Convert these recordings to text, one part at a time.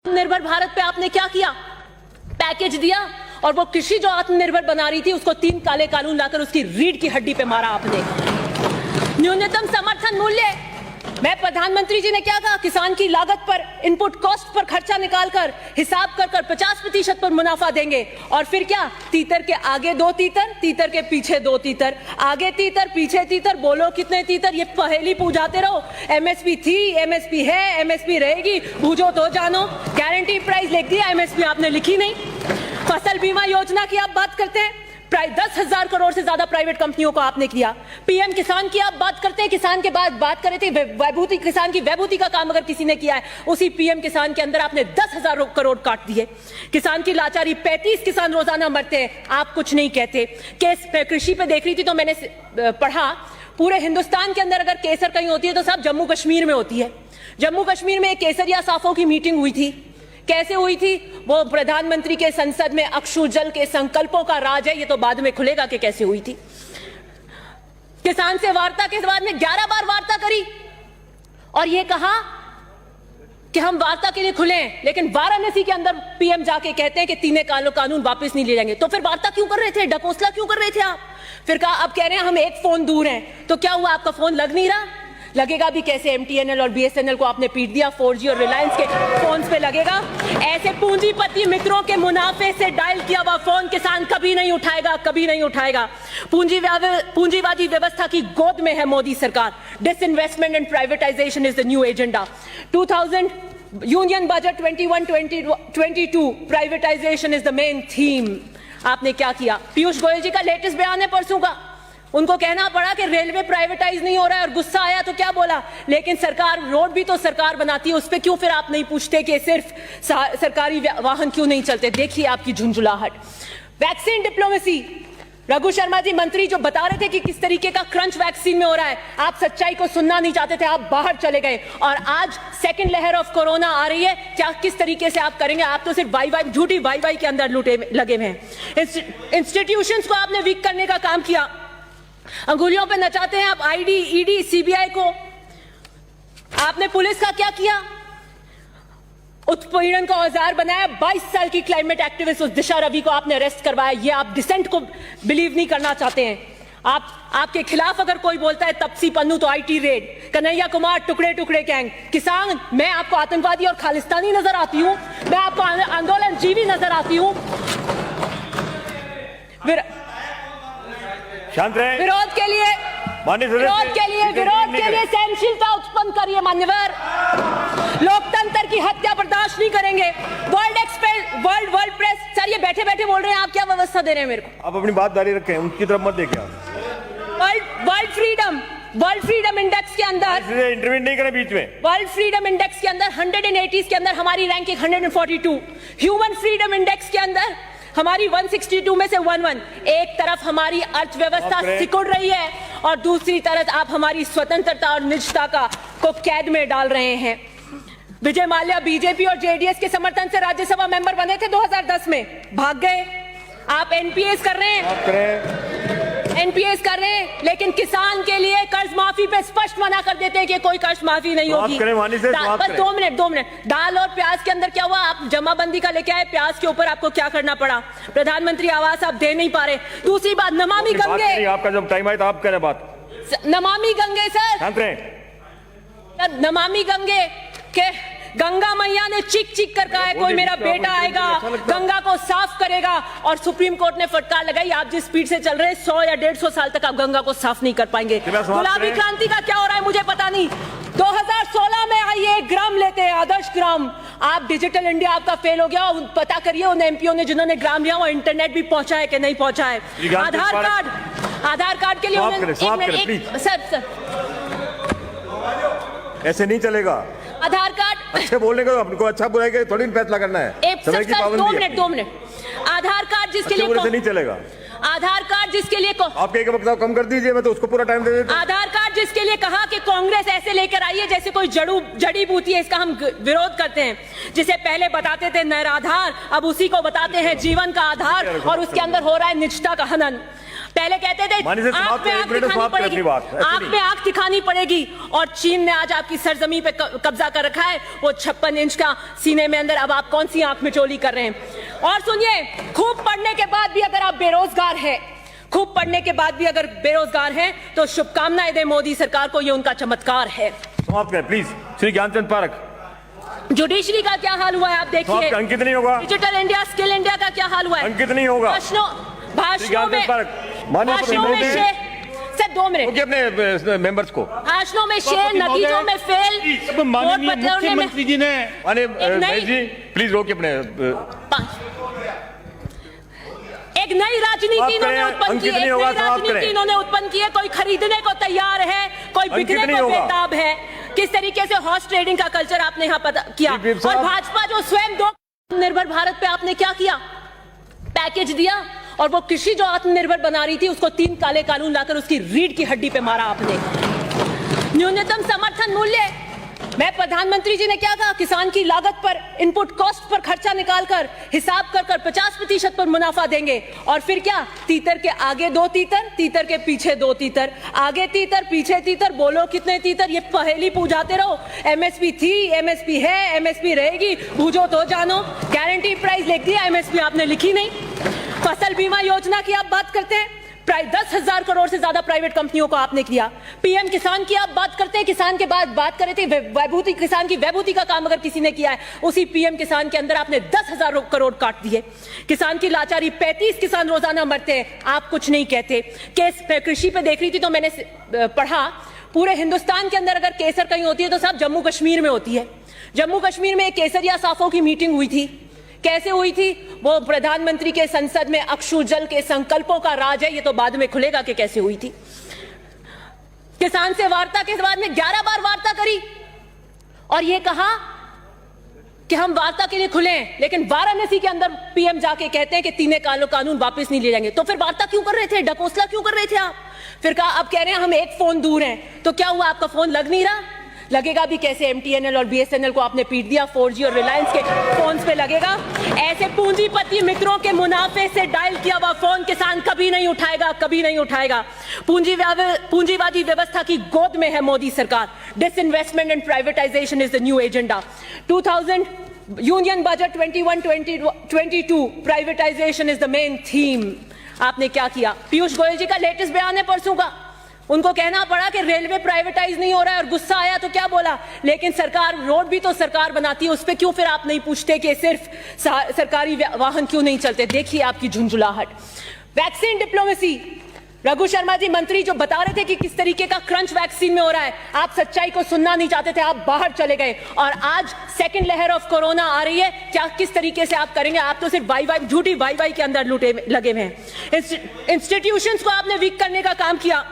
आत्मनिर्भर भारत पे आपने क्या किया? पैकेज दिया और वो कृषि जो आत्मनिर्भर बना रही थी उसको 3 काले कानून लाकर उसकी रीढ़ की हड्डी पे मारा आपने। न्यूनतम समर्थन मूल्य, मैं प्रधानमंत्री जी ने क्या कहा? किसान की लागत पर, इनपुट कॉस्ट पर खर्चा निकालकर हिसाब कर 50% पर मुनाफा देंगे। और फिर क्या? तीतर के आगे 2 तीतर, तीतर के पीछे 2 तीतर, आगे तीतर पीछे तीतर, बोलो कितने तीतर? ये पहेली पूछाते रहो। एमएसपी थी, एमएसपी है, एमएसपी रहेगी, बूझो तो जानो। गारंटी प्राइस लिख दिया, एमएसपी आपने लिखी नहीं। फसल बीमा योजना की आप बात करते हैं, 10,000 करोड़ से ज्यादा प्राइवेट कंपनियों को आपने किया। पीएम किसान की आप बात करते हैं, किसान के बाद बात कर रहे थे वैभूति, किसान की वैभूति का काम अगर किसी ने किया है, उसी पीएम किसान के अंदर आपने 10,000 करोड़ काट दिए। किसान की लाचारी, 35 किसान रोजाना मरते हैं, आप कुछ नहीं कहते। केस कृषि पे देख रही थी तो मैंने पढ़ा, पूरे हिंदुस्तान के अंदर अगर केसर कहीं होती है तो सब जम्मू कश्मीर में होती है। जम्मू कश्मीर में केसरिया साफों की मीटिंग हुई थी। कैसे हुई थी? वो प्रधानमंत्री के संसद में अक्षु जल के संकल्पों का राज है, ये तो बाद में खुलेगा कि कैसे हुई थी। किसान से वार्ता के बाद में 11 बार वार्ता करी और ये कहा कि हम वार्ता के लिए खुले हैं, लेकिन वाराणसी के अंदर पीएम जाके कहते हैं कि 3 कानून वापस नहीं ले जाएंगे। तो फिर वार्ता क्यों कर रहे थे? ढकोसला क्यों कर रहे थे आप? फिर कहा, अब कह रहे हैं हम 1 फोन दूर हैं। तो क्या हुआ? आपका फोन लग नहीं रहा? लगेगा भी कैसे? एमटीएनएल और बीएसएनएल को आपने पीट दिया, 4G और रिलायंस के फोन पे लगेगा। ऐसे पूंजीपति मित्रों के मुनाफे से डायल किया हुआ फोन किसान कभी नहीं उठाएगा, कभी नहीं उठाएगा। पूंजीवादी व्यवस्था की गोद में है मोदी सरकार। Disinvestment and privatisation is the new agenda. 2000 union budget 21-22 privatisation is the main theme. आपने क्या किया? पीयूष गोयल जी का लेटेस्ट बयान है परसों का, उनको कहना पड़ा कि रेलवे प्राइवेटाइज नहीं हो रहा है और गुस्सा आया तो क्या बोला? लेकिन सरकार, रोड भी तो सरकार बनाती है, उस पे क्यों फिर आप नहीं पूछते कि सिर्फ सरकारी वाहन क्यों नहीं चलते? देखिए आपकी झुंझुलाहट। वैक्सीन डिप्लोमेसी, रघु शर्मा जी मंत्री जो बता रहे थे कि किस तरीके का क्रंच वैक्सीन में हो रहा है, आप सच्चाई को सुनना नहीं चाहते थे, आप बाहर चले गए। और आज सेकंड लहर ऑफ कोरोना आ रही है, क्या किस तरीके से आप करेंगे? आप तो सिर्फ वाई झूठी वाई के अंदर लगे हुए हैं। इंस्टीट्यूशंस को आपने वीक करने का काम किया, अंगुलियों पे नचाते हैं आप आईडी, ईडी, सीबीआई को। आपने पुलिस का क्या किया? उत्पीड़न का औजार बनाया। 22 साल की क्लाइमेट एक्टिविस्ट उस दिशा रवि को आपने अरेस्ट करवाया। ये आप डिसेंट को बिलीव नहीं करना चाहते हैं। आपके खिलाफ अगर कोई बोलता है तपसी पन्नू तो आईटी रेड, कन्हैया कुमार टुकड़े टुकड़े गैंग। किसान, मैं आपको आतंकवादी और खालिस्तानी नजर आती हूं? मैं आपको आंदोलन जीवी नजर आती हूं? शांत रहे। विरोध के लिए सहनशीलता उत्पन्न करिए मान्यवर। लोकतंत्र की हत्या बर्दाश्त नहीं करेंगे। वर्ल्ड प्रेस, सर ये बैठे बैठे बोल रहे हैं, आप क्या व्यवस्था दे रहे हैं मेरे को? आप अपनी बात जारी रखें, उनकी तरफ मत देखिए आप। वर्ल्ड फ्रीडम इंडेक्स के अंदर इंटरव्यू नहीं करें बीच में। वर्ल्ड फ्रीडम इंडेक्स के अंदर 180 के अंदर हमारी रैंकिंग 142। ह्यूमन फ्रीडम इंडेक्स के अंदर हमारी 162 में से 11। एक तरफ हमारी अर्थव्यवस्था सिकुड़ रही है और दूसरी तरफ आप हमारी स्वतंत्रता और निजता को कैद में डाल रहे हैं। विजय माल्या बीजेपी और जेडीएस के समर्थन से राज्यसभा मेंबर बने थे 2010 में, भाग गए। आप एनपीएस कर रहे हैं, लेकिन किसान के लिए कर्ज माफी पे स्पष्ट मना कर देते हैं कि कोई कर्ज माफी नहीं होगी। बस 2 मिनट। दाल और प्याज के अंदर क्या हुआ? आप जमाबंदी का लेके आए, प्याज के ऊपर आपको क्या करना पड़ा? प्रधानमंत्री आवास आप दे नहीं पा रहे। दूसरी बात, नमामि गंगे, आपका जब टाइम आए तो आप करें बात। नमामि गंगे सर, नमामि गंगे के गंगा मैया ने चीख कर कहा है कोई मेरा बेटा आएगा, गंगा को साफ करेगा, और सुप्रीम कोर्ट ने फटकार लगाई। आप जिस स्पीड से चल रहे हैं 100 या 150 साल तक आप गंगा को साफ नहीं कर पाएंगे। गुलाबी क्रांति का क्या हो रहा है मुझे पता नहीं। 2016 में आई 1 ग्राम लेते हैं, आदर्श ग्राम। आप डिजिटल इंडिया आपका फेल हो गया। पता करिए उन एमपीओ ने जिन्होंने ग्राम लिया वो इंटरनेट भी पहुंचा है कि नहीं पहुंचा है। आधार कार्ड के लिए सर ऐसे नहीं चलेगा। आधार कार्ड अच्छे बोलने का आपको अच्छा बुलाएगा, थोड़ी फैसला करना है। समय की पाबंदी है। 2 मिनट। आधार कार्ड जिसके लिए नहीं चलेगा। आधार कार्ड जिसके लिए आप एक वक्त कम कर दीजिए, मैं तो उसको पूरा टाइम दे देता हूं। आधार कार्ड जिसके लिए कहा कि कांग्रेस ऐसे लेकर आई है जैसे कोई जड़ी बूटी है, इसका हम विरोध करते हैं। जिसे पहले बताते थे निराधार, अब उसी को बताते हैं जीवन का आधार, और उसके अंदर हो रहा है निजता का हनन। पहले कहते थे आंख में आंख दिखानी पड़ेगी, आंख में आंख दिखानी पड़ेगी, और चीन ने आज आपकी सरजमी पे कब्जा कर रखा है। वो 56 इंच का सीने में अंदर, अब आप कौन सी आंख में चोली कर रहे हैं? और सुनिए, खूब पढ़ने के बाद भी अगर आप बेरोजगार हैं, खूब पढ़ने के बाद भी अगर बेरोजगार हैं, तो शुभकामनाएं दें मोदी सरकार को, ये उनका चमत्कार है। समाप्त करें प्लीज। श्री ज्ञानचंद पारख। जुडिशरी का क्या हाल हुआ है आप देखिए। अंकित नहीं होगा। डिजिटल इंडिया, स्किल इंडिया का क्या हाल हुआ है? अंकित नहीं होगा। भाषणों में सर 2 मिनट अपने मेंबर्स को, भाषणों में शेर, नतीजों में फेल, माननीय मुख्यमंत्री जी ने जी प्लीज रोकिए अपने। एक नई राजनीति इन्होंने उत्पन्न की है, एक नई राजनीति इन्होंने उत्पन्न की है। कोई खरीदने को तैयार है, कोई बिकने को बेताब है। किस तरीके से हॉर्स ट्रेडिंग का कल्चर आपने यहाँ पता किया। और भाजपा जो स्वयं निर्भर भारत पे आपने क्या किया? पैकेज दिया, और वो कृषि जो आत्मनिर्भर बना रही थी उसको 3 काले कानून लाकर उसकी रीढ़ की हड्डी पे मारा आपने। न्यूनतम समर्थन मूल्य, मैं प्रधानमंत्री जी ने क्या कहा? किसान की लागत पर, इनपुट कॉस्ट पर खर्चा निकालकर हिसाब कर 50% पर मुनाफा देंगे। और फिर क्या? तीतर के आगे 2 तीतर, तीतर के पीछे 2 तीतर, आगे तीतर पीछे तीतर, बोलो कितने तीतर? ये पहेली पूछाते रहो। एमएसपी थी, एमएसपी है, एमएसपी रहेगी, बूझो तो जानो। गारंटी प्राइस लिख दिया, एमएसपी आपने लिखी नहीं। फसल बीमा योजना की आप बात करते हैं, 10,000 करोड़ से ज्यादा प्राइवेट कंपनियों को आपने किया। पीएम किसान की आप बात करते हैं, किसान के बाद बात कर रहे थे वैभूति, किसान की वैभूति का काम अगर किसी ने किया है, उसी पीएम किसान के अंदर आपने 10,000 करोड़ काट दिए। किसान की लाचारी, 35 किसान रोजाना मरते हैं, आप कुछ नहीं कहते। केस कृषि पे देख रही थी तो मैंने पढ़ा, पूरे हिंदुस्तान के अंदर अगर केसर कहीं होती है तो साहब जम्मू कश्मीर में होती है। जम्मू कश्मीर में एक केसरिया साफों की मीटिंग हुई थी। कैसे हुई थी? वो प्रधानमंत्री के संसद में अक्षु जल के संकल्पों का राज है, ये तो बाद में खुलेगा कि कैसे हुई थी। किसान से वार्ता के बाद में 11 बार वार्ता करी और ये कहा कि हम वार्ता के लिए खुले हैं, लेकिन वाराणसी के अंदर पीएम जाके कहते हैं कि 3 काले कानून वापस नहीं ले जाएंगे। तो फिर वार्ता क्यों कर रहे थे? ढकोसला क्यों कर रहे थे आप? फिर कहा, अब कह रहे हैं हम 1 फोन दूर हैं। तो क्या हुआ? आपका फोन लग नहीं रहा? लगेगा भी कैसे? एमटीएनएल और बीएसएनएल को आपने पीट दिया, 4G और रिलायंस के फोन्स पे लगेगा। ऐसे पूंजीपति मित्रों के मुनाफे से डायल किया हुआ फोन किसान कभी नहीं उठाएगा, कभी नहीं उठाएगा। पूंजीवादी व्यवस्था की गोद में है मोदी सरकार। Disinvestment and privatisation is the new agenda. 2000 union budget 21-22 privatisation is the main theme. आपने क्या किया? पीयूष गोयल जी का लेटेस्ट बयान है परसों का, उनको कहना पड़ा कि रेलवे प्राइवेटाइज नहीं हो रहा है और गुस्सा आया तो क्या बोला? लेकिन सरकार, रोड भी तो सरकार बनाती है, उस पे क्यों फिर आप नहीं पूछते कि सिर्फ सरकारी वाहन क्यों नहीं चलते? देखिए आपकी झुंझुलाहट। वैक्सीन डिप्लोमेसी, रघु शर्मा जी मंत्री जो बता रहे थे कि किस तरीके का क्रंच वैक्सीन में हो रहा है, आप सच्चाई को सुनना नहीं चाहते थे, आप बाहर चले गए। और आज सेकंड लहर ऑफ कोरोना आ रही है, क्या किस तरीके से आप करेंगे? आप तो सिर्फ वाई झूठी वाई के अंदर लगे हुए हैं। इंस्टीट्यूशंस को आपने वीक करने का काम किया,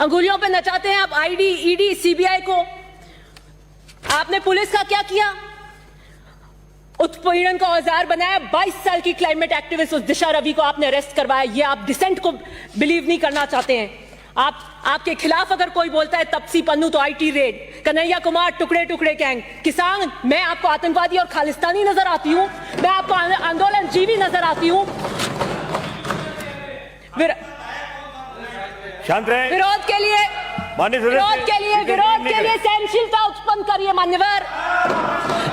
अंगुलियों पे नचाते हैं आप आईडी, ईडी, सीबीआई को। आपने पुलिस का क्या किया? उत्पीड़न का औजार बनाया। 22 साल की क्लाइमेट एक्टिविस्ट उस दिशा रवि को आपने अरेस्ट करवाया। ये आप डिसेंट को बिलीव नहीं करना चाहते हैं। आपके खिलाफ अगर कोई बोलता है तपसी पन्नू तो आईटी रेड, कन्हैया कुमार टुकड़े टुकड़े गैंग। किसान, मैं आपको आतंकवादी और खालिस्तानी नजर आती हूं, मैं आपको आंदोलन जीवी नजर आती हूं। शांत रहे। विरोध के लिए सहनशीलता उत्पन्न करिए मान्यवर।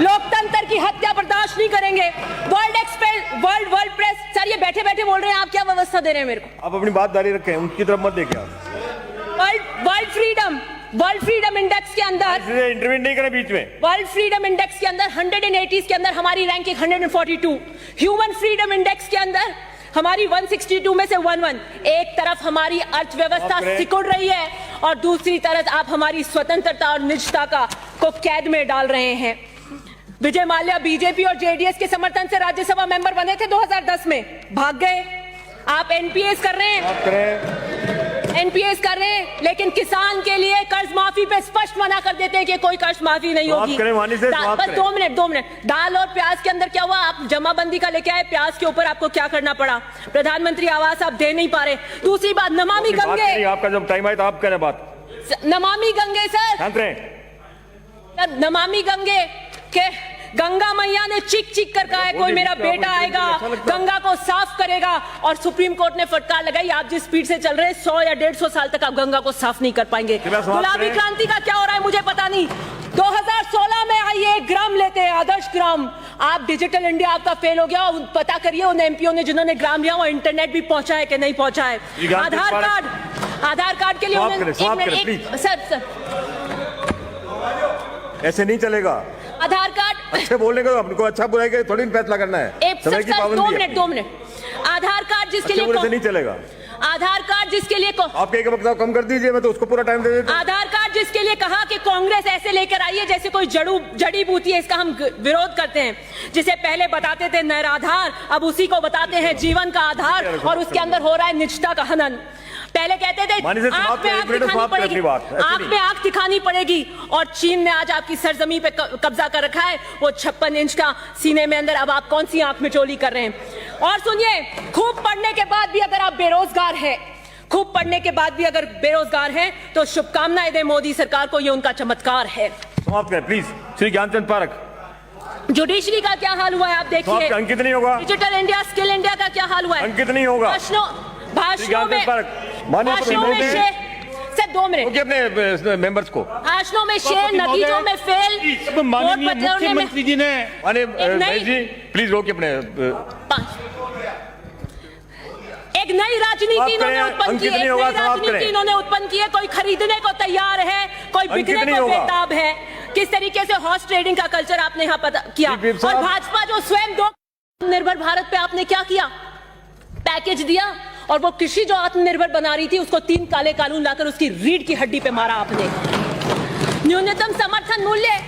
लोकतंत्र की हत्या बर्दाश्त नहीं करेंगे। वर्ल्ड प्रेस, सर ये बैठे बैठे बोल रहे हैं, आप क्या व्यवस्था दे रहे हैं मेरे को? आप अपनी बात जारी रखें, उनकी तरफ मत देखिए आप। वर्ल्ड फ्रीडम इंडेक्स के अंदर इंटरव्यू नहीं करें बीच में। वर्ल्ड फ्रीडम इंडेक्स के अंदर 180 के अंदर हमारी रैंकिंग 142। ह्यूमन फ्रीडम इंडेक्स के अंदर हमारी 162 में से 11। एक तरफ हमारी अर्थव्यवस्था सिकुड़ रही है और दूसरी तरफ आप हमारी स्वतंत्रता और निजता को कैद में डाल रहे हैं। विजय माल्या बीजेपी और जेडीएस के समर्थन से राज्यसभा मेंबर बने थे 2010 में, भाग गए। आप एनपीएस कर रहे हैं। एनपीएस कर रहे हैं, लेकिन किसान के लिए कर्ज माफी पे स्पष्ट मना कर देते हैं कि कोई कर्ज माफी नहीं होगी। बस 2 मिनट। दाल और प्याज के अंदर क्या हुआ? आप जमाबंदी का लेके आए, प्याज के ऊपर आपको क्या करना पड़ा? प्रधानमंत्री आवास आप दे नहीं पा रहे। दूसरी बात, नमामि गंगे, आपका जब टाइम आए तो आप करें बात। नमामि गंगे सर, नमामि गंगे के गंगा मैया ने चीख कर कहा है कोई मेरा बेटा आएगा, गंगा को साफ करेगा, और सुप्रीम कोर्ट ने फटकार लगाई आप जिस स्पीड से चल रहे हैं 100 या 150 साल तक आप गंगा को साफ नहीं कर पाएंगे। गुलाबी क्रांति का क्या हो रहा है मुझे पता नहीं। 2016 में आइए 1 ग्राम लेते हैं, आदर्श ग्राम। आप डिजिटल इंडिया आपका फेल हो गया। पता करिए उन एमपीओ ने जिन्होंने ग्राम लिया वो इंटरनेट भी पहुंचा है कि नहीं पहुंचा है। आधार कार्ड के लिए सर ऐसे नहीं चलेगा। आधार कार्ड अच्छे बोलने का आपको अच्छा बुराई के थोड़ी फैसला करना है। समय की पाबंदी है। 2 मिनट। आधार कार्ड जिसके लिए नहीं चलेगा। आधार कार्ड जिसके लिए आप एक वक्त कम कर दीजिए, मैं तो उसको पूरा टाइम दे देता हूं। आधार कार्ड जिसके लिए कहा कि कांग्रेस ऐसे लेकर आई है जैसे कोई जड़ी बूटी है, इसका हम विरोध करते हैं। जिसे पहले बताते थे निराधार, अब उसी को बताते हैं जीवन का आधार, और उसके अंदर हो रहा है निजता का हनन। पहले कहते थे आंख में आंख दिखानी पड़ेगी, और चीन ने आज आपकी सरजमी पे कब्जा कर रखा है। वो 56 इंच का सीने में अंदर, अब आप कौन सी आंख में चोली कर रहे हैं? और सुनिए, खूब पढ़ने के बाद भी अगर आप बेरोजगार हैं, खूब पढ़ने के बाद भी अगर बेरोजगार हैं, तो शुभकामनाएं दें मोदी सरकार को, ये उनका चमत्कार है। समाप्त करें प्लीज। श्री ज्ञानचंद पारख। जुडिशरी का क्या हाल हुआ है आप देखिए। अंकित नहीं होगा। डिजिटल इंडिया, स्किल इंडिया का क्या हाल हुआ है? अंकित नहीं होगा। भाषणों में सर 2 मिनट अपने मेंबर्स को भाषणों में शेर, नतीजों में फेल। माननीय मुख्यमंत्री जी ने जी प्लीज रोकिए अपने। एक नई राजनीति इन्होंने उत्पन्न की है, इन्होंने उत्पन्न की है। कोई खरीदने को तैयार है, कोई बिकने को बेताब है। किस तरीके से हॉर्स ट्रेडिंग का कल्चर आपने यहाँ पता किया। और भाजपा जो स्वयं निर्भर भारत पे आपने क्या किया? पैकेज दिया, और वो कृषि जो आत्मनिर्भर बना रही थी उसको 3 काले कानून लाकर उसकी रीढ़ की हड्डी पे मारा आपने। न्यूनतम समर्थन मूल्य,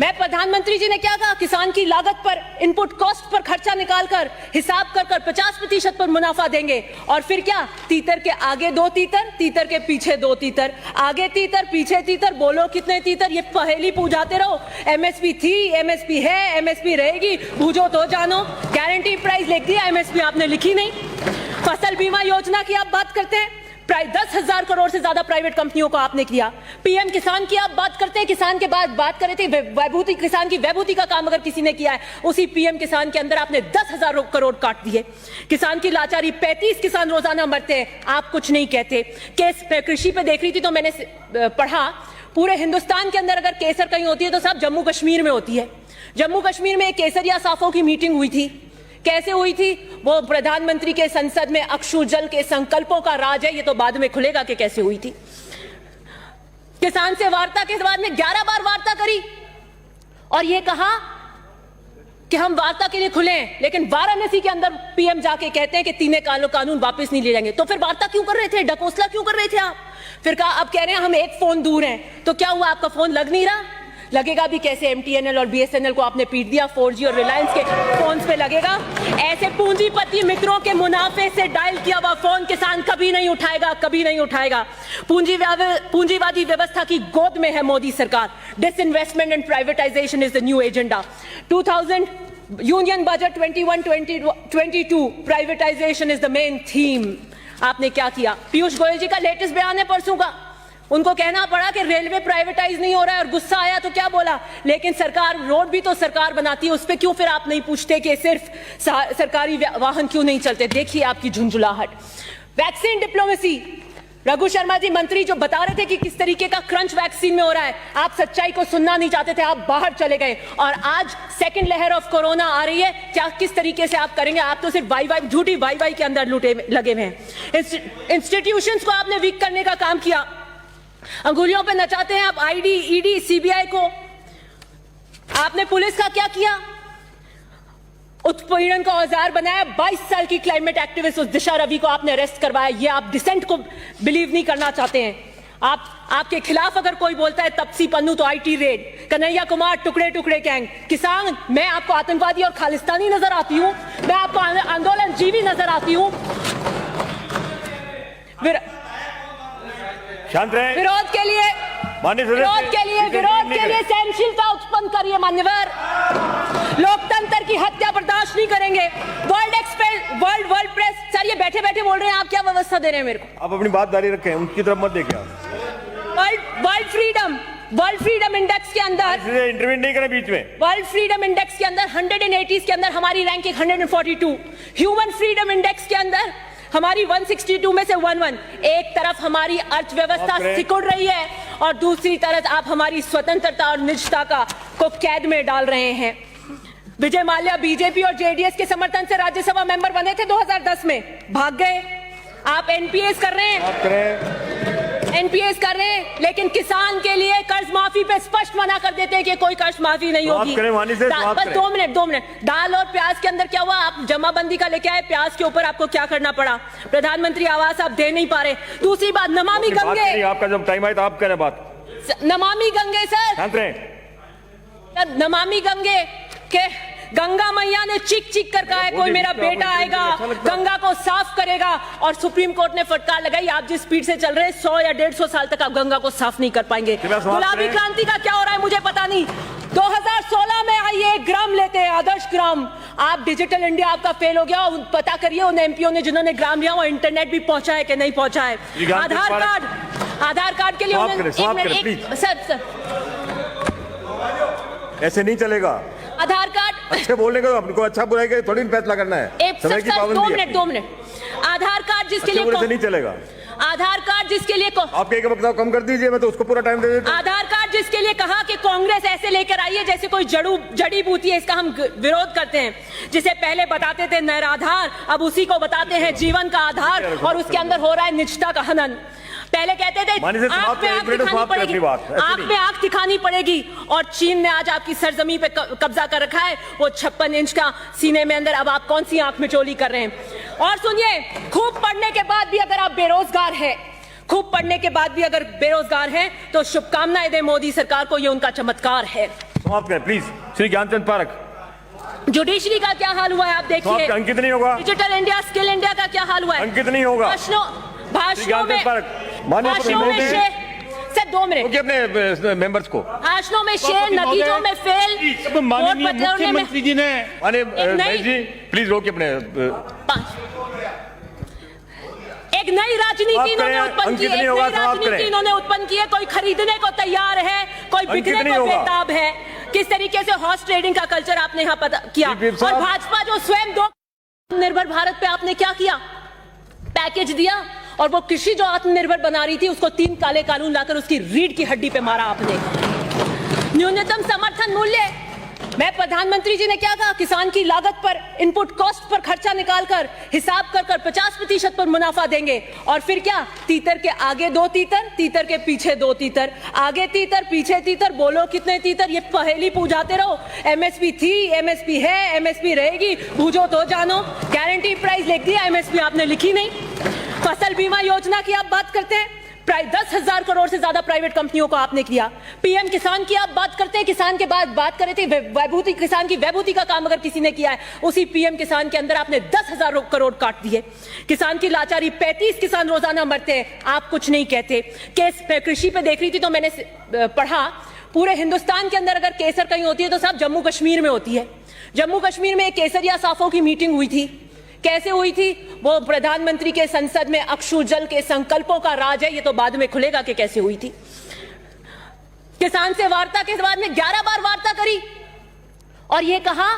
मैं प्रधानमंत्री जी ने क्या कहा? किसान की लागत पर, इनपुट कॉस्ट पर खर्चा निकालकर हिसाब कर 50% पर मुनाफा देंगे। और फिर क्या? तीतर के आगे 2 तीतर, तीतर के पीछे 2 तीतर, आगे तीतर पीछे तीतर, बोलो कितने तीतर? ये पहेली पूछाते रहो। एमएसपी थी, एमएसपी है, एमएसपी रहेगी, बूझो तो जानो। गारंटी प्राइस लिख दिया, एमएसपी आपने लिखी नहीं। फसल बीमा योजना की आप बात करते हैं, 10,000 करोड़ से ज्यादा प्राइवेट कंपनियों को आपने किया। पीएम किसान की आप बात करते हैं, किसान के बाद बात कर रहे थे वैभूति, किसान की वैभूति का काम अगर किसी ने किया है, उसी पीएम किसान के अंदर आपने 10,000 करोड़ काट दिए। किसान की लाचारी, 35 किसान रोजाना मरते हैं, आप कुछ नहीं कहते। केस कृषि पे देख रही थी तो मैंने पढ़ा, पूरे हिंदुस्तान के अंदर अगर केसर कहीं होती है तो साहब जम्मू कश्मीर में होती है। जम्मू कश्मीर में केसरिया साफों की मीटिंग हुई थी। कैसे हुई थी? वो प्रधानमंत्री के संसद में अक्षु जल के संकल्पों का राज है, ये तो बाद में खुलेगा कि कैसे हुई थी। किसान से वार्ता के बाद में 11 बार वार्ता करी और ये कहा कि हम वार्ता के लिए खुले हैं, लेकिन वाराणसी के अंदर पीएम जाके कहते हैं कि 3 कानून वापस नहीं ले जाएंगे। तो फिर वार्ता क्यों कर रहे थे? डकोसला क्यों कर रहे थे आप? फिर कहा, अब कह रहे हैं हम एक फोन दूर हैं। तो क्या हुआ? आपका फोन लग नहीं रहा? लगेगा भी कैसे? एमटीएनएल और बीएसएनएल को आपने पीट दिया, 4G और रिलायंस के फोन्स पे लगेगा। ऐसे पूंजीपति मित्रों के मुनाफे से डायल किया हुआ फोन किसान कभी नहीं उठाएगा, कभी नहीं उठाएगा। पूंजीवादी व्यवस्था की गोद में है मोदी सरकार। Disinvestment and privatisation is the new agenda. 2000 union budget 21-22 privatisation is the main theme. आपने क्या किया? पीयूष गोयल जी का लेटेस्ट बयान है परसों का, उनको कहना पड़ा कि रेलवे प्राइवेटाइज नहीं हो रहा है और गुस्सा आया तो क्या बोला, लेकिन सरकार रोड भी तो सरकार बनाती है, उस पर क्यों फिर आप नहीं पूछते कि सिर्फ सरकारी वाहन क्यों नहीं चलते? देखिए आपकी झुंझुलाहट। वैक्सीन डिप्लोमेसी, रघु शर्मा जी मंत्री जो बता रहे थे कि किस तरीके का क्रंच वैक्सीन में हो रहा है, आप सच्चाई को सुनना नहीं चाहते थे, आप बाहर चले गए और आज सेकंड लहर ऑफ कोरोना आ रही है। क्या किस तरीके से आप करेंगे? आप तो सिर्फ वाई झूठी वाई के अंदर लगे हुए हैं। इंस्टीट्यूशंस को आपने वीक करने का काम किया, अंगुलियों पे नचाते हैं आप आईडी, ईडी, सीबीआई को। आपने पुलिस का क्या किया? उत्पीड़न का औजार बनाया। 22 साल की क्लाइमेट एक्टिविस्ट उस दिशा रवि को आपने अरेस्ट करवाया। ये आप डिसेंट को बिलीव नहीं करना चाहते हैं। आपके खिलाफ अगर कोई बोलता है तपसी पन्नू तो आईटी रेड, कन्हैया कुमार टुकड़े टुकड़े गैंग। किसान, मैं आपको आतंकवादी और खालिस्तानी नजर आती हूं, मैं आपको आंदोलन जीवी नजर आती हूं। शांत रहे। विरोध के लिए सहनशीलता उत्पन्न करिए मान्यवर। लोकतंत्र की हत्या बर्दाश्त नहीं करेंगे। वर्ल्ड प्रेस सर, ये बैठे बैठे बोल रहे हैं, आप क्या व्यवस्था दे रहे हैं मेरे को? आप अपनी बात जारी रखें, उनकी तरफ मत देखिए। वर्ल्ड फ्रीडम इंडेक्स के अंदर इंटरव्यू नहीं करें बीच में। वर्ल्ड फ्रीडम इंडेक्स के अंदर 180 के अंदर हमारी रैंकिंग 142। ह्यूमन फ्रीडम इंडेक्स के अंदर हमारी 162 में से 11। एक तरफ हमारी अर्थव्यवस्था सिकुड़ रही है और दूसरी तरफ आप हमारी स्वतंत्रता और निजता को कैद में डाल रहे हैं। विजय माल्या बीजेपी और जेडीएस के समर्थन से राज्यसभा मेंबर बने थे 2010 में, भाग गए। आप एनपीएस कर रहे हैं, लेकिन किसान के लिए कर्ज माफी पे स्पष्ट मना कर देते हैं कि कोई कर्ज माफी नहीं होगी। बस 2 मिनट। दाल और प्याज के अंदर क्या हुआ? आप जमाबंदी का लेके आए, प्याज के ऊपर आपको क्या करना पड़ा? प्रधानमंत्री आवास आप दे नहीं पा रहे। दूसरी बात, नमामि गंगे, आपका जब टाइम आए तो आप करें बात। नमामि गंगे सर, नमामि गंगे के गंगा मैया ने चीख कर कहा है कोई मेरा बेटा आएगा, गंगा को साफ करेगा, और सुप्रीम कोर्ट ने फटकार लगाई, आप जिस स्पीड से चल रहे हैं 100 या 150 साल तक आप गंगा को साफ नहीं कर पाएंगे। गुलाबी क्रांति का क्या हो रहा है मुझे पता नहीं। 2016 में आइए, 1 ग्राम लेते हैं, आदर्श ग्राम। आप डिजिटल इंडिया आपका फेल हो गया। पता करिए उन एमपीओ ने जिन्होंने ग्राम लिया वो इंटरनेट भी पहुंचा है कि नहीं पहुंचा है। आधार कार्ड के लिए सर ऐसे नहीं चलेगा। आधार कार्ड अच्छे बोलने का हमको अच्छा बुराई का थोड़ी फैसला करना है। समय की पाबंदी है। 2 मिनट। आधार कार्ड जिसके लिए नहीं चलेगा। आधार कार्ड जिसके लिए आप एक वक्त कम कर दीजिए, मैं तो उसको पूरा टाइम दे देता हूं। आधार कार्ड जिसके लिए कहा कि कांग्रेस ऐसे लेकर आई है जैसे कोई जड़ी बूटी है, इसका हम विरोध करते हैं। जिसे पहले बताते थे निराधार, अब उसी को बताते हैं जीवन का आधार, और उसके अंदर हो रहा है निजता का हनन। पहले कहते थे आंख में आंख दिखानी पड़ेगी, और चीन ने आज आपकी सरजमी पे कब्जा कर रखा है, वो 56 इंच का सीने में अंदर। अब आप कौन सी आंख में चोली कर रहे हैं? और सुनिए, खूब पढ़ने के बाद भी अगर आप बेरोजगार हैं, तो शुभकामनाएं दें मोदी सरकार को, ये उनका चमत्कार है। समाप्त करें प्लीज। श्री ज्ञानचंद पारख। जुडिशरी का क्या हाल हुआ है आप देखिए। अंकित नहीं होगा। डिजिटल इंडिया, स्किल इंडिया का क्या हाल हुआ है? अंकित नहीं होगा। भाषणों में सर 2 मिनट अपने मेंबर्स को। भाषणों में शेर, नतीजों में फेल। माननीय मुख्यमंत्री जी ने जी प्लीज रोकिए अपने। एक नई राजनीति इन्होंने उत्पन्न की है। कोई खरीदने को तैयार है, कोई बिकने को बेताब है। किस तरीके से हॉर्स ट्रेडिंग का कल्चर आपने यहाँ पता किया। और भाजपा जो स्वयं निर्भर भारत पे आपने क्या किया? पैकेज दिया, और वो कृषि जो आत्मनिर्भर बना रही थी उसको 3 काले कानून लाकर उसकी रीढ़ की हड्डी पे मारा आपने। न्यूनतम समर्थन मूल्य, मैं प्रधानमंत्री जी ने क्या कहा? किसान की लागत पर, इनपुट कॉस्ट पर खर्चा निकालकर हिसाब कर 50% पर मुनाफा देंगे। और फिर क्या? तीतर के आगे 2 तीतर, तीतर के पीछे 2 तीतर, आगे तीतर पीछे तीतर, बोलो कितने तीतर? ये पहेली पूछाते रहो। एमएसपी थी, एमएसपी है, एमएसपी रहेगी, बूझो तो जानो। गारंटी प्राइस लिख दिया, एमएसपी आपने लिखी नहीं। फसल बीमा योजना की आप बात करते हैं, 10,000 करोड़ से ज्यादा प्राइवेट कंपनियों को आपने किया। पीएम किसान की आप बात करते हैं, किसान के बाद बात कर रहे थे वैभूति, किसान की वैभूति का काम अगर किसी ने किया है, उसी पीएम किसान के अंदर आपने 10,000 करोड़ काट दिए। किसान की लाचारी, 35 किसान रोजाना मरते हैं, आप कुछ नहीं कहते। केस कृषि पे देख रही थी तो मैंने पढ़ा, पूरे हिंदुस्तान के अंदर अगर केसर कहीं होती है तो साहब जम्मू कश्मीर में होती है। जम्मू कश्मीर में केसरिया साफों की मीटिंग हुई थी। कैसे हुई थी? वो प्रधानमंत्री के संसद में अक्षु जल के संकल्पों का राज है, ये तो बाद में खुलेगा कि कैसे हुई थी। किसान से वार्ता के बाद में 11 बार वार्ता करी और ये कहा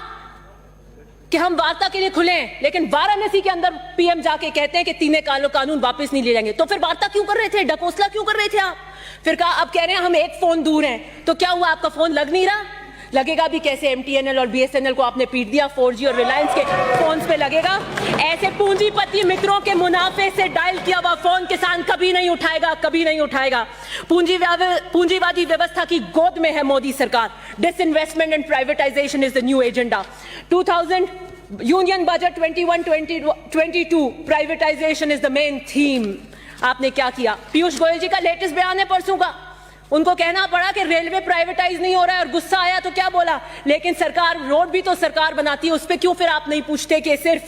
कि हम वार्ता के लिए खुले हैं, लेकिन वाराणसी के अंदर पीएम जाके कहते हैं कि 3 कानून वापस नहीं ले जाएंगे। तो फिर वार्ता क्यों कर रहे थे? डकोसला क्यों कर रहे थे आप? फिर कहा, अब कह रहे हैं हम 1 फोन दूर हैं। तो क्या हुआ? आपका फोन लग नहीं रहा? लगेगा भी कैसे? एमटीएनएल और बीएसएनएल को आपने पीट दिया, 4G और रिलायंस के फोन पे लगेगा। ऐसे पूंजीपति मित्रों के मुनाफे से डायल किया हुआ फोन किसान कभी नहीं उठाएगा, कभी नहीं उठाएगा। पूंजीवादी व्यवस्था की गोद में है मोदी सरकार। Disinvestment and privatisation is the new agenda. 2000 union budget 21-22 privatisation is the main theme. आपने क्या किया? पीयूष गोयल जी का लेटेस्ट बयान है परसों का, उनको कहना पड़ा कि रेलवे प्राइवेटाइज नहीं हो रहा है और गुस्सा आया तो क्या बोला, लेकिन सरकार रोड भी तो सरकार बनाती है, उस पर क्यों फिर आप नहीं पूछते कि सिर्फ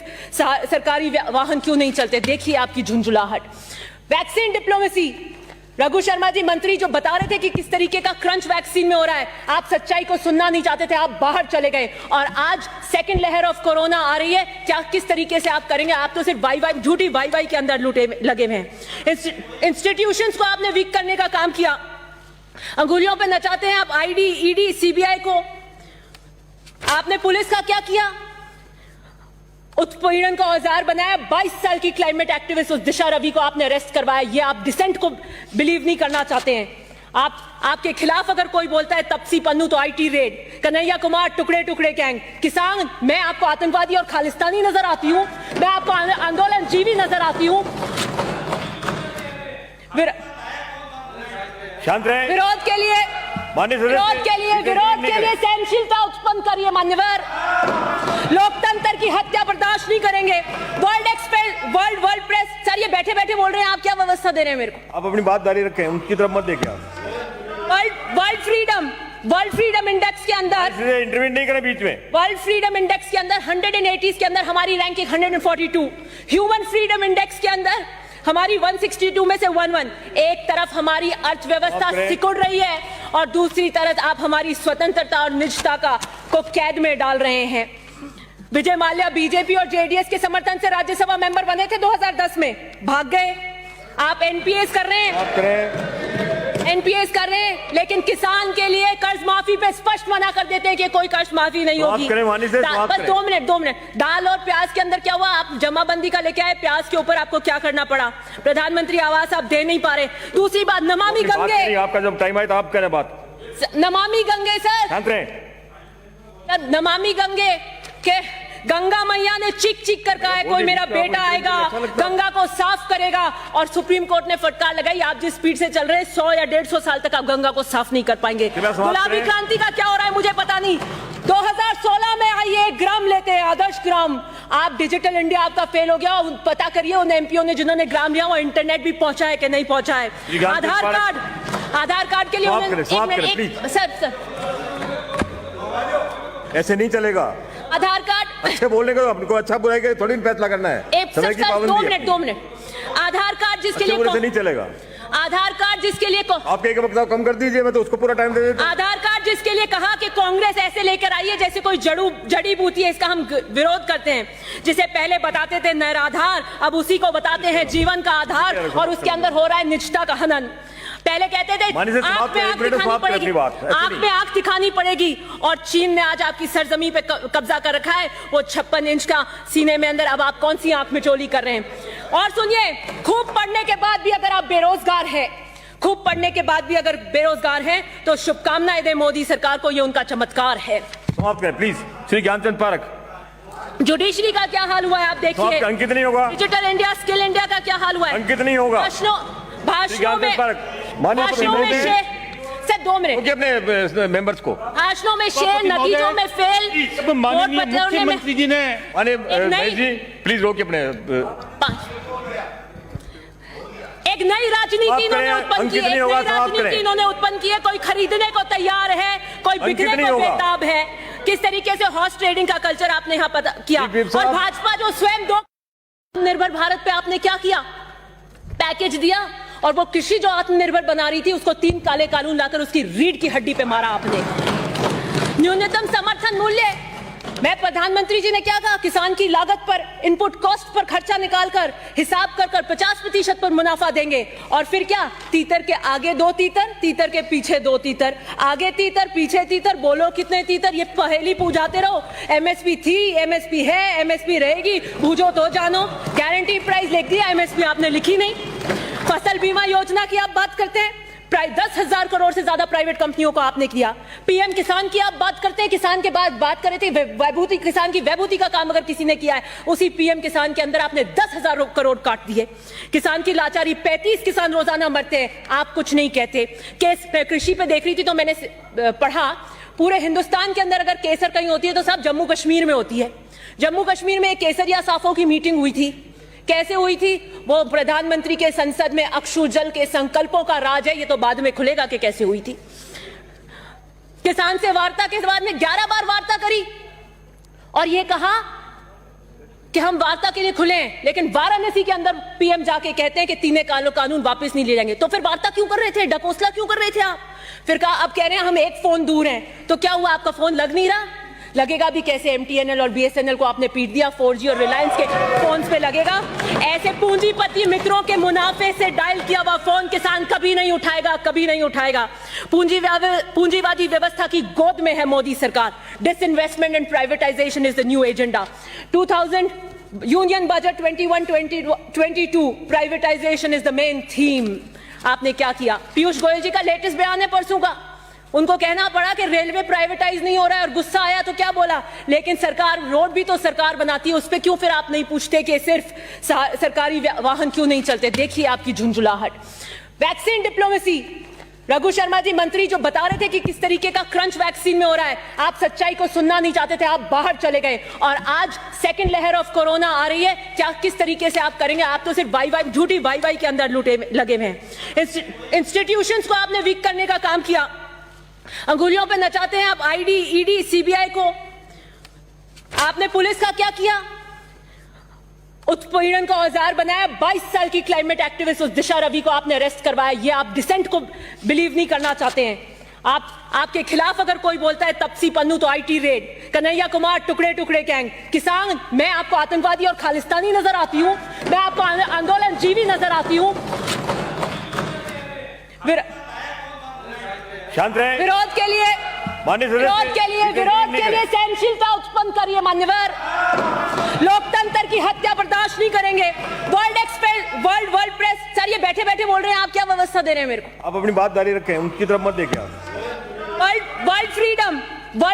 सरकारी वाहन क्यों नहीं चलते? देखिए आपकी झुंझुलाहट। वैक्सीन डिप्लोमेसी, रघु शर्मा जी मंत्री जो बता रहे थे कि किस तरीके का क्रंच वैक्सीन में हो रहा है, आप सच्चाई को सुनना नहीं चाहते थे, आप बाहर चले गए और आज सेकंड लहर ऑफ कोरोना आ रही है, क्या किस तरीके से आप करेंगे? आप तो सिर्फ वाई झूठी वाई के अंदर लगे हुए हैं। इंस्टीट्यूशंस को आपने वीक करने का काम किया, अंगुलियों पे नचाते हैं आप आईडी, ईडी, सीबीआई को। आपने पुलिस का क्या किया? उत्पीड़न का औजार बनाया। 22 साल की क्लाइमेट एक्टिविस्ट उस दिशा रवि को आपने अरेस्ट करवाया। ये आप डिसेंट को बिलीव नहीं करना चाहते हैं। आपके खिलाफ अगर कोई बोलता है तपसी पन्नू तो आईटी रेड, कन्हैया कुमार टुकड़े टुकड़े गैंग, किसान, मैं आपको आतंकवादी और खालिस्तानी नजर आती हूं, मैं आपको आंदोलन जीवी नजर आती हूं। शांत रहे। विरोध के लिए सहनशीलता उत्पन्न करिए मान्यवर। लोकतंत्र की हत्या बर्दाश्त नहीं करेंगे। वर्ल्ड प्रेस सर ये बैठे बैठे बोल रहे हैं, आप क्या व्यवस्था दे रहे हैं मेरे को? आप अपनी बात जारी रखें, उनकी तरफ मत देखिए आप। वर्ल्ड फ्रीडम इंडेक्स के अंदर इंटरव्यू नहीं करें बीच में। वर्ल्ड फ्रीडम इंडेक्स के अंदर 180 के अंदर हमारी रैंकिंग 142। ह्यूमन फ्रीडम इंडेक्स के अंदर हमारी 162 में से 11। एक तरफ हमारी अर्थव्यवस्था सिकुड़ रही है और दूसरी तरफ आप हमारी स्वतंत्रता और निजता को कैद में डाल रहे हैं। विजय माल्या बीजेपी और जेडीएस के समर्थन से राज्यसभा मेंबर बने थे 2010 में, भाग गए। आप एनपीएस कर रहे हैं, लेकिन किसान के लिए कर्ज माफी पे स्पष्ट मना कर देते हैं कि कोई कर्ज माफी नहीं होगी। बस 2 मिनट। दाल और प्याज के अंदर क्या हुआ? आप जमाबंदी का लेके आए, प्याज के ऊपर आपको क्या करना पड़ा? प्रधानमंत्री आवास आप दे नहीं पा रहे। दूसरी बात, नमामि गंगे, आपका जब टाइम आए तो आप करें बात। नमामि गंगे सर, नमामि गंगे के गंगा मैया ने चीख कर कहा है कोई मेरा बेटा आएगा, गंगा को साफ करेगा, और सुप्रीम कोर्ट ने फटकार लगाई आप जिस स्पीड से चल रहे हैं 100 या 150 साल तक आप गंगा को साफ नहीं कर पाएंगे। गुलाबी क्रांति का क्या हो रहा है मुझे पता नहीं। 2016 में आइए ग्राम लेते हैं, आदर्श ग्राम। आप डिजिटल इंडिया आपका फेल हो गया। पता करिए उन एमपीओ ने जिन्होंने ग्राम लिया वो इंटरनेट भी पहुंचा है कि नहीं पहुंचा है। आधार कार्ड के लिए सर ऐसे नहीं चलेगा। आधार कार्ड अच्छे बोलने का हमको अच्छा बुराई का थोड़ी फैसला करना है। समय की पाबंदी है। 2 मिनट। आधार कार्ड जिसके लिए नहीं चलेगा। आधार कार्ड जिसके लिए आप एक वक्त कम कर दीजिए, मैं तो उसको पूरा टाइम दे देता हूं। आधार कार्ड जिसके लिए कहा कि कांग्रेस ऐसे लेकर आई है जैसे कोई जड़ी बूटी है, इसका हम विरोध करते हैं। जिसे पहले बताते थे निराधार, अब उसी को बताते हैं जीवन का आधार, और उसके अंदर हो रहा है निजता का हनन। पहले कहते थे आंख में आंख दिखानी पड़ेगी, और चीन ने आज आपकी सरजमी पे कब्जा कर रखा है, वो 56 इंच का सीने में अंदर। अब आप कौन सी आंख में चोली कर रहे हैं? और सुनिए, खूब पढ़ने के बाद भी अगर आप बेरोजगार हैं, तो शुभकामनाएं दें मोदी सरकार को, ये उनका चमत्कार है। समाप्त करें प्लीज। श्री ज्ञानचंद पारख। जुडिशरी का क्या हाल हुआ है आप देखिए। अंकित नहीं होगा। डिजिटल इंडिया, स्किल इंडिया का क्या हाल हुआ है? अंकित नहीं होगा। भाषणों में सर 2 मिनट अपने मेंबर्स को, भाषणों में शेर, नतीजों में फेल। माननीय मुख्यमंत्री जी ने प्लीज रोकिए अपने। एक नई राजनीति इन्होंने उत्पन्न की है। कोई खरीदने को तैयार है, कोई बिकने को बेताब है। किस तरीके से हॉर्स ट्रेडिंग का कल्चर आपने यहाँ पता किया। और भाजपा जो स्वयं निर्भर भारत पे आपने क्या किया? पैकेज दिया, और वो कृषि जो आत्मनिर्भर बना रही थी उसको 3 काले कानून लाकर उसकी रीढ़ की हड्डी पे मारा आपने। न्यूनतम समर्थन मूल्य, मैं प्रधानमंत्री जी ने क्या कहा? किसान की लागत पर, इनपुट कॉस्ट पर खर्चा निकालकर हिसाब कर 50% पर मुनाफा देंगे। और फिर क्या? तीतर के आगे 2 तीतर, तीतर के पीछे 2 तीतर, आगे तीतर पीछे तीतर, बोलो कितने तीतर? ये पहेली पूछाते रहो। एमएसपी थी, एमएसपी है, एमएसपी रहेगी, बूझो तो जानो। गारंटी प्राइस लिख दिया, एमएसपी आपने लिखी नहीं। फसल बीमा योजना की आप बात करते हैं, 10,000 करोड़ से ज्यादा प्राइवेट कंपनियों को आपने किया। पीएम किसान की आप बात करते हैं, किसान के बाद बात कर रहे थे वैभूति, किसान की वैभूति का काम अगर किसी ने किया है, उसी पीएम किसान के अंदर आपने 10,000 करोड़ काट दिए। किसान की लाचारी, 35 किसान रोजाना मरते हैं, आप कुछ नहीं कहते। केस कृषि पे देख रही थी तो मैंने पढ़ा, पूरे हिंदुस्तान के अंदर अगर केसर कहीं होती है तो सब जम्मू कश्मीर में होती है। जम्मू कश्मीर में केसरिया साफों की मीटिंग हुई थी। कैसे हुई थी? वो प्रधानमंत्री के संसद में अक्षु जल के संकल्पों का राज है, ये तो बाद में खुलेगा कि कैसे हुई थी। किसान से वार्ता के बाद में 11 बार वार्ता करी और ये कहा कि हम वार्ता के लिए खुले हैं, लेकिन वाराणसी के अंदर पीएम जाके कहते हैं कि तीनों कानून वापस नहीं ले जाएंगे। तो फिर वार्ता क्यों कर रहे थे, डकोसला क्यों कर रहे थे आप? फिर कहा अब कह रहे हैं हम एक फोन दूर हैं, तो क्या हुआ, आपका फोन लग नहीं रहा? लगेगा भी कैसे? एमटीएनएल और बीएसएनएल को आपने पीट दिया, 4G और रिलायंस के फोन पे लगेगा। ऐसे पूंजीपति मित्रों के मुनाफे से डायल किया हुआ फोन किसान कभी नहीं उठाएगा, कभी नहीं उठाएगा। पूंजीवादी व्यवस्था की गोद में है मोदी सरकार। Disinvestment and privatisation is the new agenda. 2000 union budget 21-22 privatisation is the main theme. आपने क्या किया? पीयूष गोयल जी का लेटेस्ट बयान है परसों का, उनको कहना पड़ा कि रेलवे प्राइवेटाइज नहीं हो रहा है और गुस्सा आया तो क्या बोला, लेकिन सरकार रोड भी तो सरकार बनाती है, उस पर क्यों फिर आप नहीं पूछते कि सिर्फ सरकारी वाहन क्यों नहीं चलते? देखिए आपकी झुंझुलाहट। वैक्सीन डिप्लोमेसी, रघु शर्मा जी मंत्री जो बता रहे थे कि किस तरीके का क्रंच वैक्सीन में हो रहा है, आप सच्चाई को सुनना नहीं चाहते थे, आप बाहर चले गए और आज सेकंड लहर ऑफ कोरोना आ रही है, क्या किस तरीके से आप करेंगे? आप तो सिर्फ वाई झूठी वाई के अंदर लगे हुए हैं। इंस्टीट्यूशंस को आपने वीक करने का काम किया, अंगुलियों पे नचाते हैं आप आईडी, ईडी, सीबीआई को। आपने पुलिस का क्या किया? उत्पीड़न का औजार बनाया। 22 साल की क्लाइमेट एक्टिविस्ट उस दिशा रवि को आपने अरेस्ट करवाया। ये आप डिसेंट को बिलीव नहीं करना चाहते हैं। आपके खिलाफ अगर कोई बोलता है तपसी पन्नू तो आईटी रेड, कन्हैया कुमार टुकड़े टुकड़े गैंग, किसान, मैं आपको आतंकवादी और खालिस्तानी नजर आती हूं, मैं आपको आंदोलन जीवी नजर आती हूं। शांत रहे। विरोध के लिए सहनशीलता उत्पन्न करिए मान्यवर। लोकतंत्र की हत्या बर्दाश्त नहीं करेंगे। वर्ल्ड प्रेस, सर ये बैठे बैठे बोल रहे हैं, आप क्या व्यवस्था दे रहे हैं मेरे को? आप अपनी बात जारी रखें, उनकी तरफ मत देखिए आप। वर्ल्ड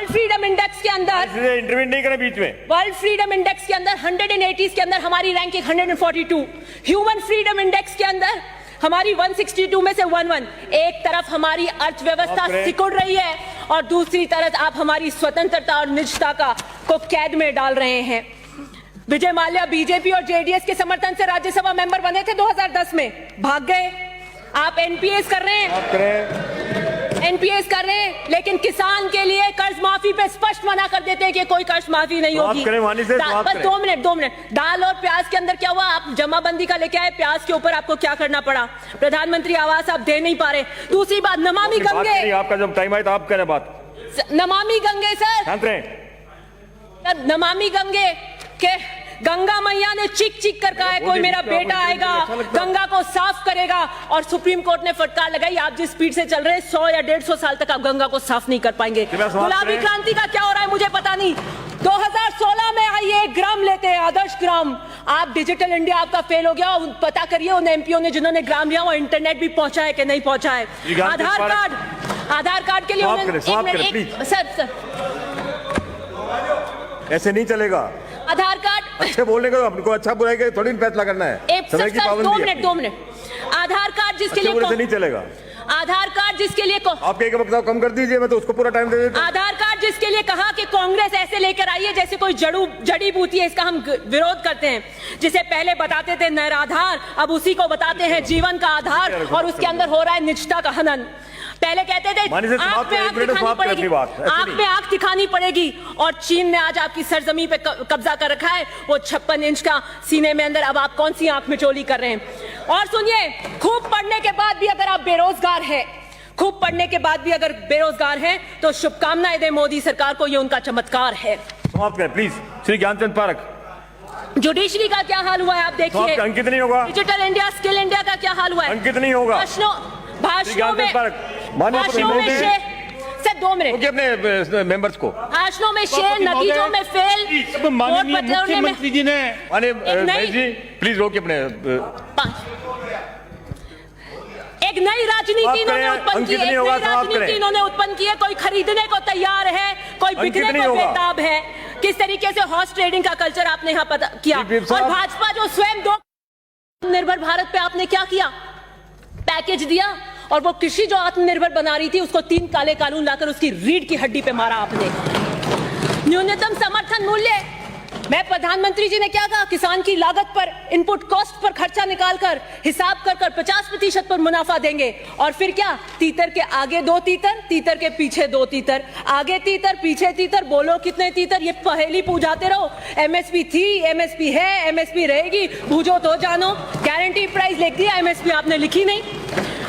फ्रीडम इंडेक्स के अंदर इंटरव्यू नहीं करें बीच में। वर्ल्ड फ्रीडम इंडेक्स के अंदर 180 के अंदर हमारी रैंकिंग 142। ह्यूमन फ्रीडम इंडेक्स के अंदर हमारी 162 में से 11। एक तरफ हमारी अर्थव्यवस्था सिकुड़ रही है और दूसरी तरफ आप हमारी स्वतंत्रता और निजता को कैद में डाल रहे हैं। विजय माल्या बीजेपी और जेडीएस के समर्थन से राज्यसभा मेंबर बने थे 2010 में, भाग गए। आप एनपीएस कर रहे हैं, लेकिन किसान के लिए कर्ज माफी पे स्पष्ट मना कर देते हैं कि कोई कर्ज माफी नहीं होगी। बस 2 मिनट। दाल और प्याज के अंदर क्या हुआ? आप जमाबंदी का लेके आए, प्याज के ऊपर आपको क्या करना पड़ा? प्रधानमंत्री आवास आप दे नहीं पा रहे। दूसरी बात, नमामि गंगे, आपका जब टाइम आए तो आप करें बात। नमामि गंगे सर, नमामि गंगे के गंगा मैया ने चीख कर कहा है कोई मेरा बेटा आएगा, गंगा को साफ करेगा, और सुप्रीम कोर्ट ने फटकार लगाई आप जिस स्पीड से चल रहे हैं 100 या 150 साल तक आप गंगा को साफ नहीं कर पाएंगे। गुलाबी क्रांति का क्या हो रहा है मुझे पता नहीं। 2016 में आइए 1 ग्राम लेते हैं, आदर्श ग्राम। आप डिजिटल इंडिया आपका फेल हो गया। पता करिए उन एमपीओ ने जिन्होंने ग्राम लिया वो इंटरनेट भी पहुंचा है कि नहीं पहुंचा है। आधार कार्ड के लिए सर ऐसे नहीं चलेगा। आधार कार्ड अच्छे बोलने का हमको अच्छा बुराई का थोड़ी फैसला करना है। समय की पाबंदी है। 2 मिनट। आधार कार्ड जिसके लिए नहीं चलेगा। आधार कार्ड जिसके लिए आप एक वक्त कम कर दीजिए, मैं तो उसको पूरा टाइम दे देता हूं। आधार कार्ड जिसके लिए कहा कि कांग्रेस ऐसे लेकर आई है जैसे कोई जड़ी बूटी है, इसका हम विरोध करते हैं। जिसे पहले बताते थे नैराधार, अब उसी को बताते हैं जीवन का आधार, और उसके अंदर हो रहा है निजता का हनन। पहले कहते थे आंख में आंख दिखानी पड़ेगी, और चीन ने आज आपकी सरजमी पे कब्जा कर रखा है, वो 56 इंच का सीने में अंदर। अब आप कौन सी आंख में चोली कर रहे हैं? और सुनिए, खूब पढ़ने के बाद भी अगर आप बेरोजगार हैं, तो शुभकामनाएं दें मोदी सरकार को, ये उनका चमत्कार है। समाप्त करें प्लीज। श्री ज्ञानचंद पारख। जुडिशरी का क्या हाल हुआ है आप देखिए। अंकित नहीं होगा। डिजिटल इंडिया, स्किल इंडिया का क्या हाल हुआ है? अंकित नहीं होगा। भाषणों में सर 2 मिनट अपने मेंबर्स को भाषणों में शेर, नतीजों में फेल। माननीय मुख्यमंत्री जी ने प्लीज रोकिए अपने। एक नई राजनीति इन्होंने उत्पन्न की है। कोई खरीदने को तैयार है, कोई बिकने को बेताब है। किस तरीके से हॉर्स ट्रेडिंग का कल्चर आपने यहाँ पता किया। और भाजपा जो स्वयं निर्भर भारत पे आपने क्या किया? पैकेज दिया, और वो कृषि जो आत्मनिर्भर बना रही थी उसको 3 काले कानून लाकर उसकी रीढ़ की हड्डी पे मारा आपने। न्यूनतम समर्थन मूल्य, मैं प्रधानमंत्री जी ने क्या कहा, किसान की लागत पर, इनपुट कॉस्ट पर खर्चा निकालकर हिसाब कर 50% पर मुनाफा देंगे। और फिर क्या, तीतर के आगे 2 तीतर, तीतर के पीछे 2 तीतर, आगे तीतर पीछे तीतर, बोलो कितने तीतर, ये पहेली पूछाते रहो। एमएसपी थी, एमएसपी है, एमएसपी रहेगी, बूझो तो जानो। गारंटी प्राइस लिख दिया, एमएसपी आपने लिखी नहीं।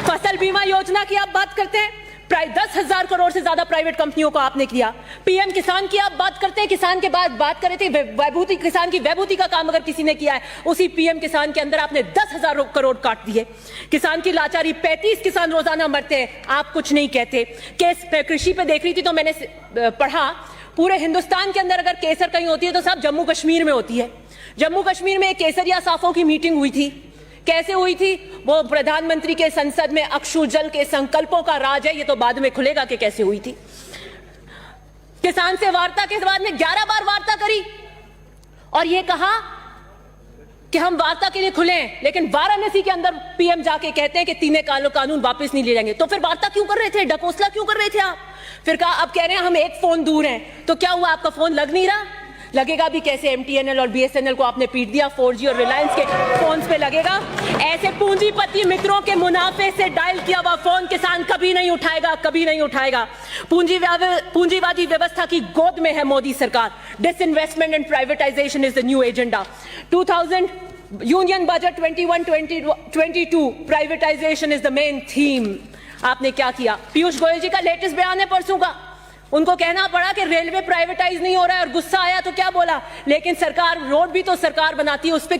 फसल बीमा योजना की आप बात करते हैं, 10,000 करोड़ से ज्यादा प्राइवेट कंपनियों को आपने किया। पीएम किसान की आप बात करते हैं, किसान के बाद बात कर रहे थे वैभूति, किसान की वैभूति का काम अगर किसी ने किया है, उसी पीएम किसान के अंदर आपने 10,000 करोड़ काट दिए। किसान की लाचारी, 35 किसान रोजाना मरते हैं, आप कुछ नहीं कहते। केस कृषि पे देख रही थी तो मैंने पढ़ा, पूरे हिंदुस्तान के अंदर अगर केसर कहीं होती है तो साहब जम्मू कश्मीर में होती है। जम्मू कश्मीर में एक केसरिया साफों की मीटिंग हुई थी। कैसे हुई थी? वो प्रधानमंत्री के संसद में अक्षु जल के संकल्पों का राज है, ये तो बाद में खुलेगा कि कैसे हुई थी। किसान से वार्ता के बाद में 11 बार वार्ता करी और ये कहा कि हम वार्ता के लिए खुले हैं, लेकिन वाराणसी के अंदर पीएम जाके कहते हैं कि 3 कानून वापस नहीं ले जाएंगे। तो फिर वार्ता क्यों कर रहे थे, डकोसला क्यों कर रहे थे आप? फिर कहा, अब कह रहे हैं हम एक फोन दूर हैं। तो क्या हुआ, आपका फोन लग नहीं रहा? लगेगा भी कैसे? एमटीएनएल और बीएसएनएल को आपने पीट दिया, 4G और रिलायंस के फोन्स पे लगेगा। ऐसे पूंजीपति मित्रों के मुनाफे से डायल किया हुआ फोन किसान कभी नहीं उठाएगा, कभी नहीं उठाएगा। पूंजीवादी व्यवस्था की गोद में है मोदी सरकार। Disinvestment and privatisation is the new agenda. 2000 union budget 21-22 privatisation is the main theme. आपने क्या किया? पीयूष गोयल जी का लेटेस्ट बयान है परसों का, उनको कहना पड़ा कि रेलवे प्राइवेटाइज नहीं हो रहा है और गुस्सा आया तो क्या बोला, लेकिन सरकार रोड भी तो सरकार बनाती है, उस पे